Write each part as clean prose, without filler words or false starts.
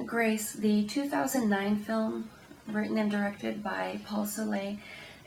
Grace, the 2009 film, written and directed by Paul Soleil,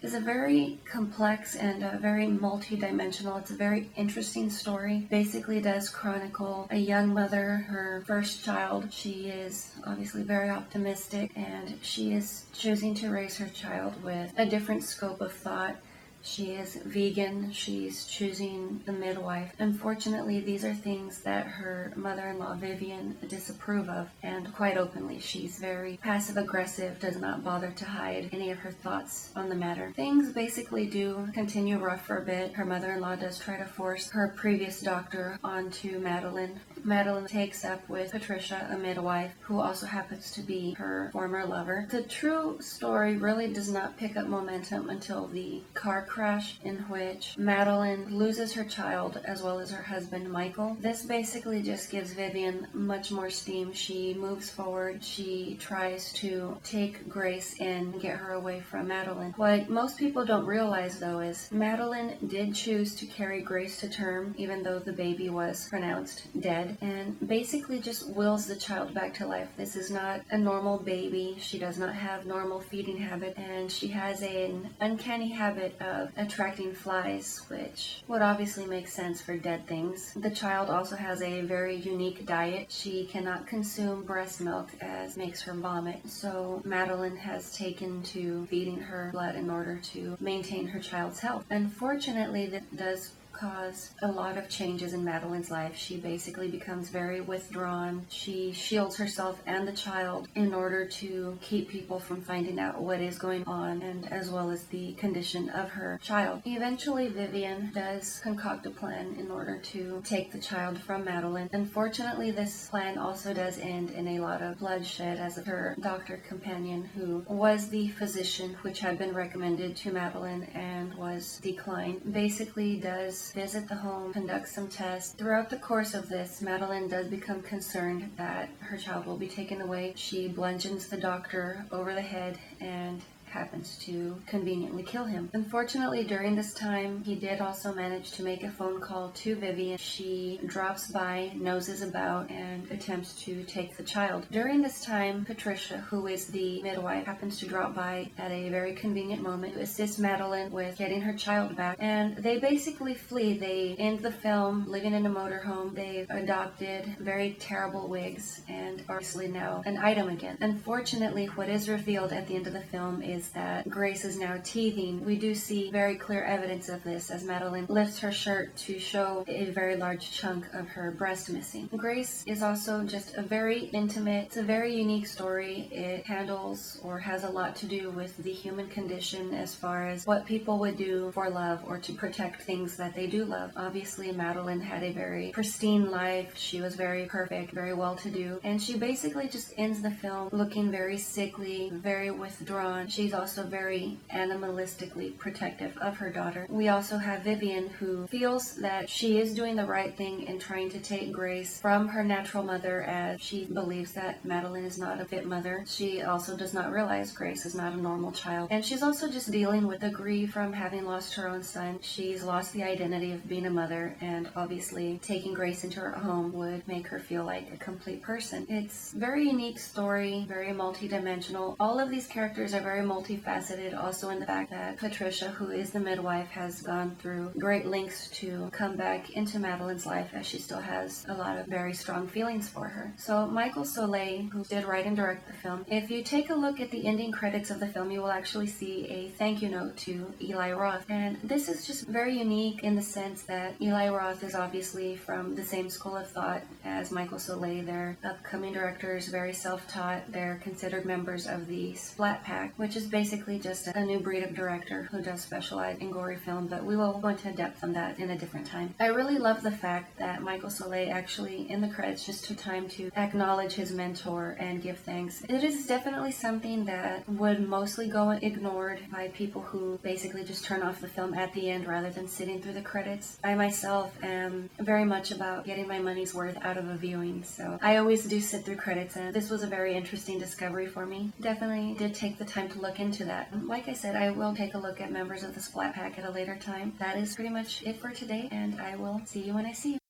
is a very complex and very multi-dimensional. It's a very interesting story. Basically does chronicle a young mother, her first child. She is obviously very optimistic, and she is choosing to raise her child with a different scope of thought. She is vegan. She's choosing the midwife. Unfortunately, these are things that her mother-in-law Vivian disapprove of, and quite openly. She's very passive-aggressive, does not bother to hide any of her thoughts on the matter. Things basically do continue rough for a bit. Her mother-in-law does try to force her previous doctor onto Madeline. Madeline takes up with Patricia, a midwife, who also happens to be her former lover. The true story really does not pick up momentum until the car crash in which Madeline loses her child as well as her husband Michael. This basically just gives Vivian much more steam. She moves forward. She tries to take Grace in and get her away from Madeline. What most people don't realize though is Madeline did choose to carry Grace to term even though the baby was pronounced dead, and basically just wills the child back to life. This is not a normal baby. She does not have normal feeding habit, and she has an uncanny habit of attracting flies, which would obviously make sense for dead things. The child also has a very unique diet. She cannot consume breast milk as makes her vomit, so Madeline has taken to feeding her blood in order to maintain her child's health. Unfortunately, that does cause a lot of changes in Madeline's life. She basically becomes very withdrawn. She shields herself and the child in order to keep people from finding out what is going on, and as well as the condition of her child. Eventually, Vivian does concoct a plan in order to take the child from Madeline. Unfortunately, this plan also does end in a lot of bloodshed, as her doctor companion, who was the physician which had been recommended to Madeline and was declined, basically does visit the home, conduct some tests. Throughout the course of this, Madeline does become concerned that her child will be taken away. She bludgeons the doctor over the head and happens to conveniently kill him. Unfortunately, during this time, he did also manage to make a phone call to Vivian. She drops by, noses about, and attempts to take the child. During this time, Patricia, who is the midwife, happens to drop by at a very convenient moment to assist Madeline with getting her child back, and they basically flee. They end the film living in a motorhome. They've adopted very terrible wigs and are obviously now an item again. Unfortunately, what is revealed at the end of the film is that Grace is now teething. We do see very clear evidence of this as Madeline lifts her shirt to show a very large chunk of her breast missing. Grace is also just a very intimate, it's a very unique story. It handles or has a lot to do with the human condition as far as what people would do for love or to protect things that they do love. Obviously, Madeline had a very pristine life. She was very perfect, very well-to-do, and she basically just ends the film looking very sickly, very withdrawn. She's also very animalistically protective of her daughter. We also have Vivian, who feels that she is doing the right thing in trying to take Grace from her natural mother, as she believes that Madeline is not a fit mother. She also does not realize Grace is not a normal child. And she's also just dealing with the grief from having lost her own son. She's lost the identity of being a mother, and obviously taking Grace into her home would make her feel like a complete person. It's a very unique story, very multi-dimensional. All of these characters are very multifaceted, also in the fact that Patricia, who is the midwife, has gone through great lengths to come back into Madeline's life, as she still has a lot of very strong feelings for her. So Michael Soleil, who did write and direct the film, if you take a look at the ending credits of the film, you will actually see a thank you note to Eli Roth. And this is just very unique in the sense that Eli Roth is obviously from the same school of thought as Michael Soleil. They're upcoming directors, very self-taught. They're considered members of the Splat Pack, which is basically just a new breed of director who does specialize in gory film, but we will go into depth on that in a different time. I really love the fact that Michael Soleil actually in the credits just took time to acknowledge his mentor and give thanks. It is definitely something that would mostly go ignored by people who basically just turn off the film at the end rather than sitting through the credits. I myself am very much about getting my money's worth out of a viewing, so I always do sit through credits, and this was a very interesting discovery for me. Definitely did take the time to look into that. Like I said, I will take a look at members of the Splat Pack at a later time. That is pretty much it for today, and I will see you when I see you.